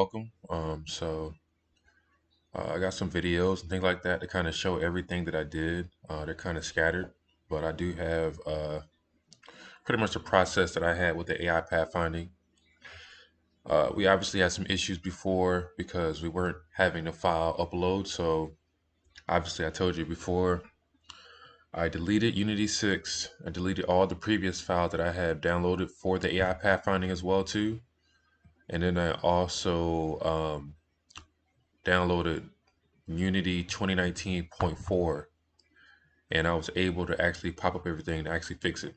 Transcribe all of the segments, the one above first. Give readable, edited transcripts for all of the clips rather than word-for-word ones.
welcome. I got some videos and things like that to kind of show everything that I did. They're kind of scattered, but I do have pretty much the process that I had with the AI pathfinding. We obviously had some issues before because we weren't having the file upload. So obviously, I told you before, I deleted Unity 6. I deleted all the previous files that I had downloaded for the AI pathfinding as well too. And then I also downloaded Unity 2019.4, and I was able to actually pop up everything to actually fix it.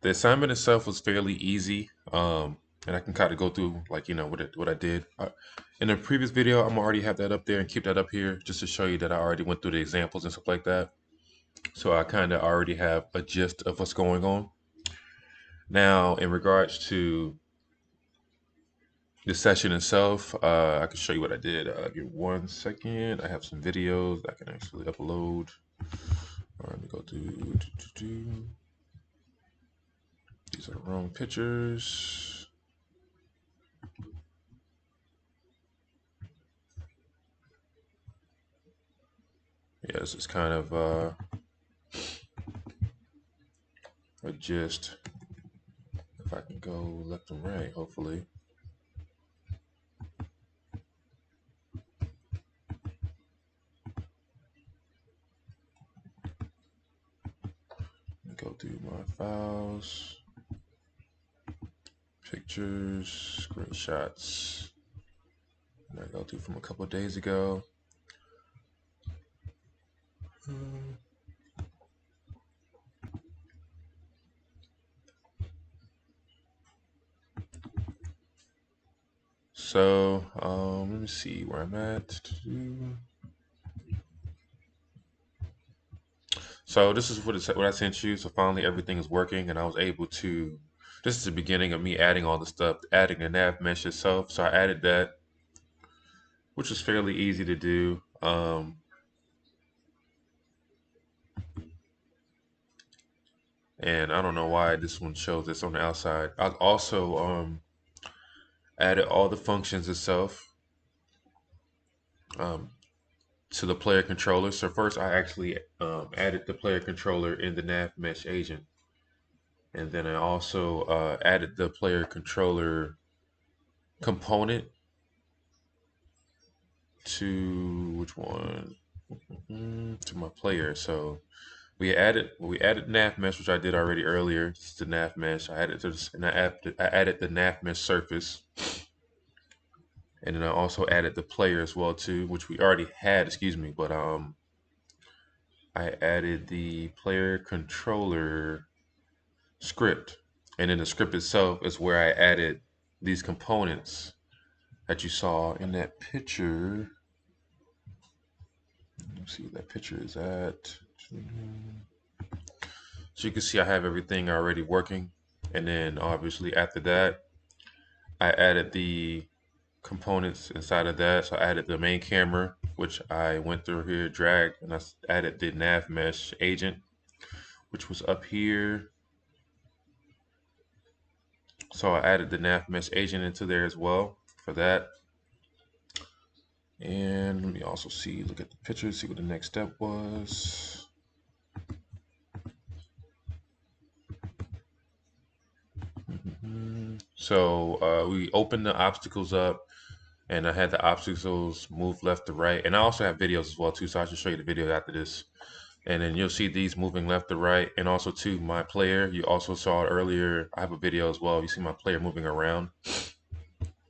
The assignment itself was fairly easy, and I can kind of go through like what I did. In the previous video, I'm already have that up there and keep that up here just to show you that I already went through the examples and stuff like that. So I kind of already have a gist of what's going on. Now, in regards to the session itself, I can show you what I did. Give 1 second. I have some videos I can actually upload. All right, let me go to. These are the wrong pictures. Yeah, this is kind of a gist. If I can go left and right, hopefully. Go through my files, pictures, screenshots. And I go through from a couple of days ago. So let me see where I'm at. So this is what I sent you. So finally everything is working, and I was able to. This is the beginning of me adding all the stuff, adding the nav mesh itself. So I added that, which is fairly easy to do. And I don't know why this one shows this on the outside. I also added all the functions itself um, to the player controller. So first I actually added the player controller in the nav mesh agent. And then I also added the player controller component to which one? To my player. So we added nav mesh, which I did already earlier. This is the nav mesh. I added to this, and I added the nav mesh surface, and then I also added the player as well too, which we already had. Excuse me, but I added the player controller script, and in the script itself is where I added these components that you saw in that picture. Let's see what that picture is at. So you can see I have everything already working. And then obviously after that, I added the components inside of that. So I added the main camera, which I went through here, dragged, and I added the nav mesh agent, which was up here. So I added the nav mesh agent into there as well for that. And let me also look at the picture, see what the next step was. So we opened the obstacles up, and I had the obstacles move left to right. And I also have videos as well too, so I should show you the video after this. And then you'll see these moving left to right, and also too my player. You also saw it earlier. I have a video as well. You see my player moving around.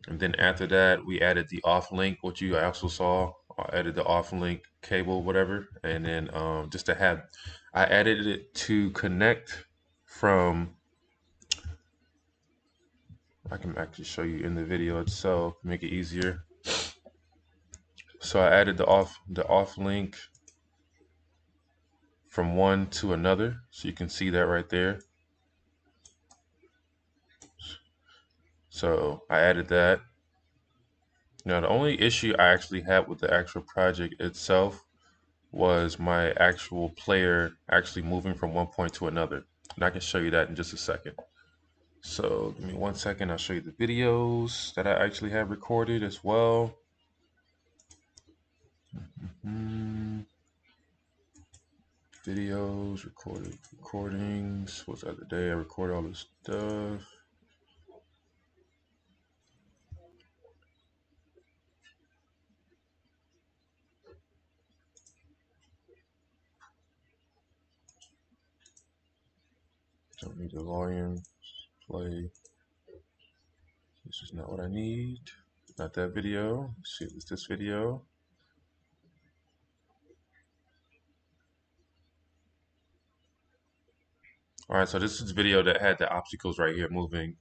And then after that, we added the off link, which you also saw. I added the off link cable, whatever. And then just to have, I added it to connect from. I can actually show you in the video itself, make it easier. So I added the off link from one to another, so you can see that right there. So I added that. Now the only issue I actually had with the actual project itself was my actual player actually moving from one point to another. And I can show you that in just a second. So give me 1 second. I'll show you the videos that I actually have recorded as well. Videos, recordings. What's the other day? I recorded all this stuff. Don't need the volume. Play. This is not what I need. Not that video. Let's see if it's this video. All right, so this is the video that had the obstacles right here moving.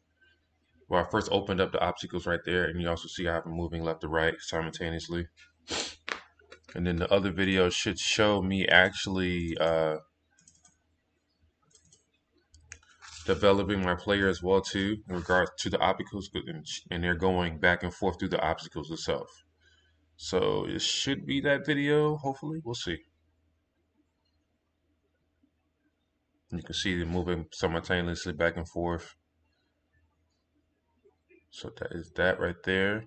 Well, I first opened up the obstacles right there, and you also see I have them moving left to right simultaneously. And then the other video should show me actually developing my player as well too in regards to the obstacles, and they're going back and forth through the obstacles itself. So it should be that video. Hopefully, we'll see. You can see them moving simultaneously back and forth. So that is that right there.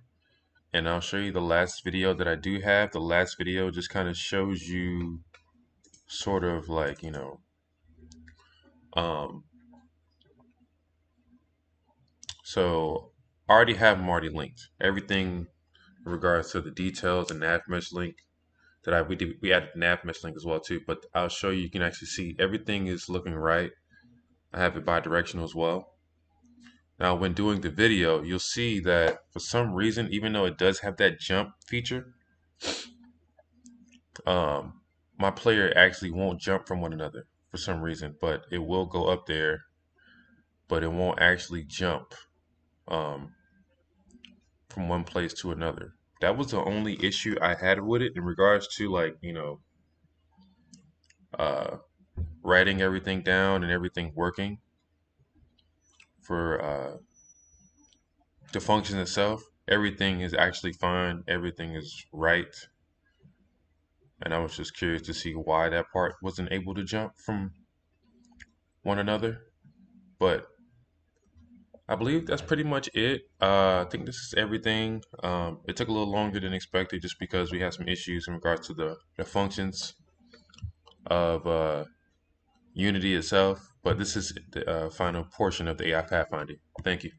And I'll show you the last video that I do have. The last video just kind of shows you sort of like, um, so I already have them already linked. Everything in regards to the details and nav mesh link that we added the nav mesh link as well too. But I'll show you. You can actually see everything is looking right. I have it bi-directional as well. Now, when doing the video, you'll see that for some reason, even though it does have that jump feature, um, my player actually won't jump from one another for some reason, but it will go up there, but it won't actually jump um, from one place to another. That was the only issue I had with it in regards to like, uh, writing everything down and everything working for the function itself. Everything is actually fine. Everything is right. And I was just curious to see why that part wasn't able to jump from one another. But I believe that's pretty much it. I think this is everything. It took a little longer than expected just because we had some issues in regards to the functions of Unity itself. But this is the final portion of the AI pathfinding. Thank you.